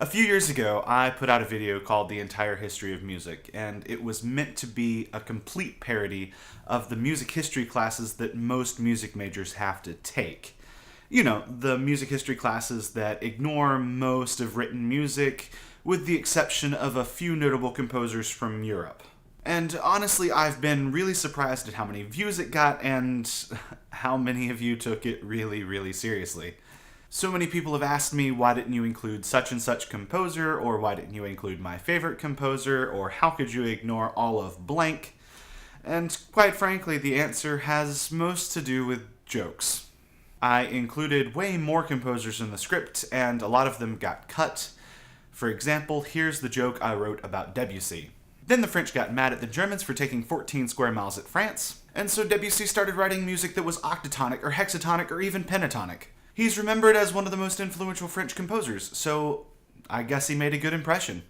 A few years ago, I put out a video called The Entire History of Music, and it was meant to be a complete parody of the music history classes that most music majors have to take. You know, the music history classes that ignore most of written music, with the exception of a few notable composers from Europe. And honestly, I've been really surprised at how many views it got and how many of you took it really, really seriously. So many people have asked me, why didn't you include such and such composer, or why didn't you include my favorite composer, or how could you ignore all of blank? And quite frankly, the answer has most to do with jokes. I included way more composers in the script, and a lot of them got cut. For example, here's the joke I wrote about Debussy. Then the French got mad at the Germans for taking 14 square miles at France, and so Debussy started writing music that was octatonic or hexatonic or even pentatonic. He's remembered as one of the most influential French composers, so I guess he made a good impression.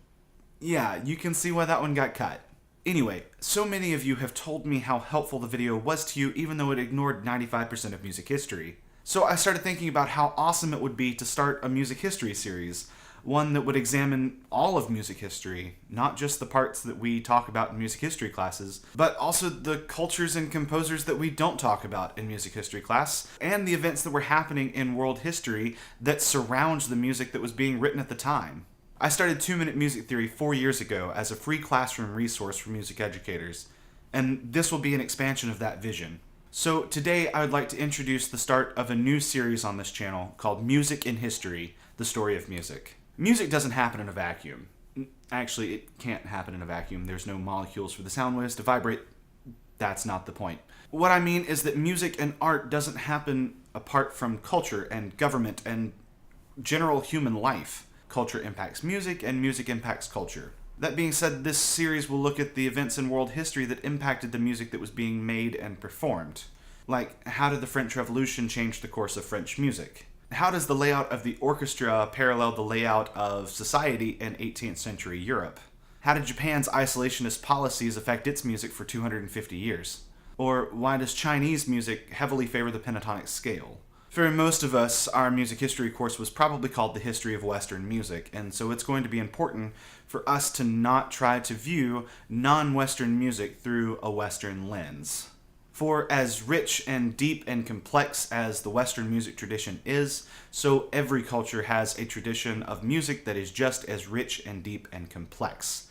Yeah, you can see why that one got cut. Anyway, so many of you have told me how helpful the video was to you even though it ignored 95% of music history. So I started thinking about how awesome it would be to start a music history series, one that would examine all of music history, not just the parts that we talk about in music history classes, but also the cultures and composers that we don't talk about in music history class, and the events that were happening in world history that surround the music that was being written at the time. I started 2-Minute Music Theory 4 years ago as a free classroom resource for music educators, and this will be an expansion of that vision. So today I would like to introduce the start of a new series on this channel called Music in History, the Story of Music. Music doesn't happen in a vacuum. Actually, it can't happen in a vacuum. There's no molecules for the sound waves to vibrate. That's not the point. What I mean is that music and art doesn't happen apart from culture and government and general human life. Culture impacts music, and music impacts culture. That being said, this series will look at the events in world history that impacted the music that was being made and performed. Like, how did the French Revolution change the course of French music? How does the layout of the orchestra parallel the layout of society in 18th century Europe? How did Japan's isolationist policies affect its music for 250 years? Or why does Chinese music heavily favor the pentatonic scale? For most of us, our music history course was probably called The History of Western Music, and so it's going to be important for us to not try to view non-Western music through a Western lens. For as rich and deep and complex as the Western music tradition is, so every culture has a tradition of music that is just as rich and deep and complex.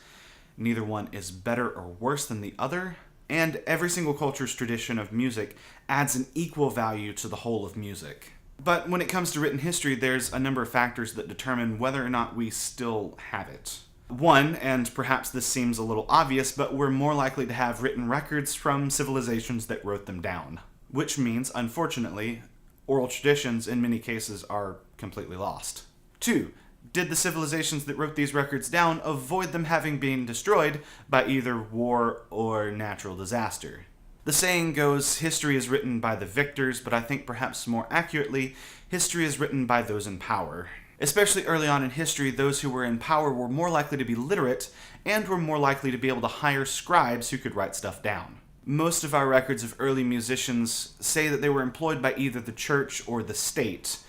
Neither one is better or worse than the other, and every single culture's tradition of music adds an equal value to the whole of music. But when it comes to written history, there's a number of factors that determine whether or not we still have it. One, and perhaps this seems a little obvious, but we're more likely to have written records from civilizations that wrote them down. Which means, unfortunately, oral traditions in many cases are completely lost. Two, did the civilizations that wrote these records down avoid them having been destroyed by either war or natural disaster? The saying goes, history is written by the victors, but I think perhaps more accurately, history is written by those in power. Especially early on in history, those who were in power were more likely to be literate and were more likely to be able to hire scribes who could write stuff down. Most of our records of early musicians say that they were employed by either the church or the state,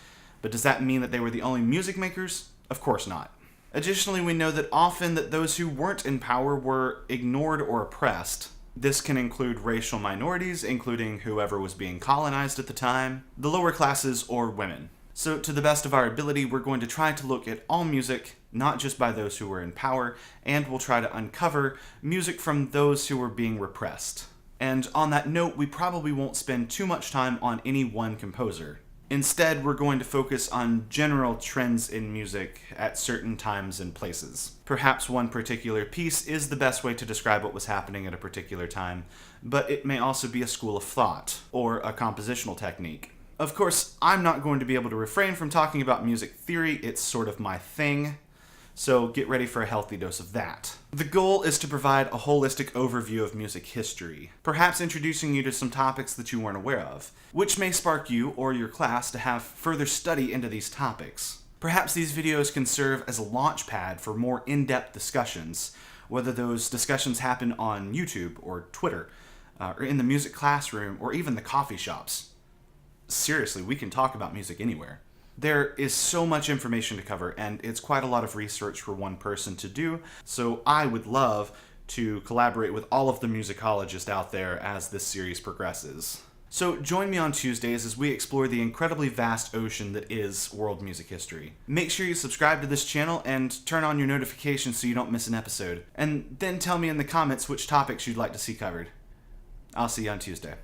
but does that mean that they were the only music makers? Of course not. Additionally, we know that often that those who weren't in power were ignored or oppressed. This can include racial minorities, including whoever was being colonized at the time, the lower classes, or women. So to the best of our ability, we're going to try to look at all music, not just by those who were in power, and we'll try to uncover music from those who were being repressed. And on that note, we probably won't spend too much time on any one composer. Instead, we're going to focus on general trends in music at certain times and places. Perhaps one particular piece is the best way to describe what was happening at a particular time, but it may also be a school of thought, or a compositional technique. Of course, I'm not going to be able to refrain from talking about music theory, it's sort of my thing, so get ready for a healthy dose of that. The goal is to provide a holistic overview of music history, perhaps introducing you to some topics that you weren't aware of, which may spark you or your class to have further study into these topics. Perhaps these videos can serve as a launch pad for more in-depth discussions, whether those discussions happen on YouTube or Twitter, or in the music classroom, or even the coffee shops. Seriously, we can talk about music anywhere. There is so much information to cover, and it's quite a lot of research for one person to do, so I would love to collaborate with all of the musicologists out there as this series progresses. So join me on Tuesdays as we explore the incredibly vast ocean that is world music history. Make sure you subscribe to this channel and turn on your notifications so you don't miss an episode. And then tell me in the comments which topics you'd like to see covered. I'll see you on Tuesday.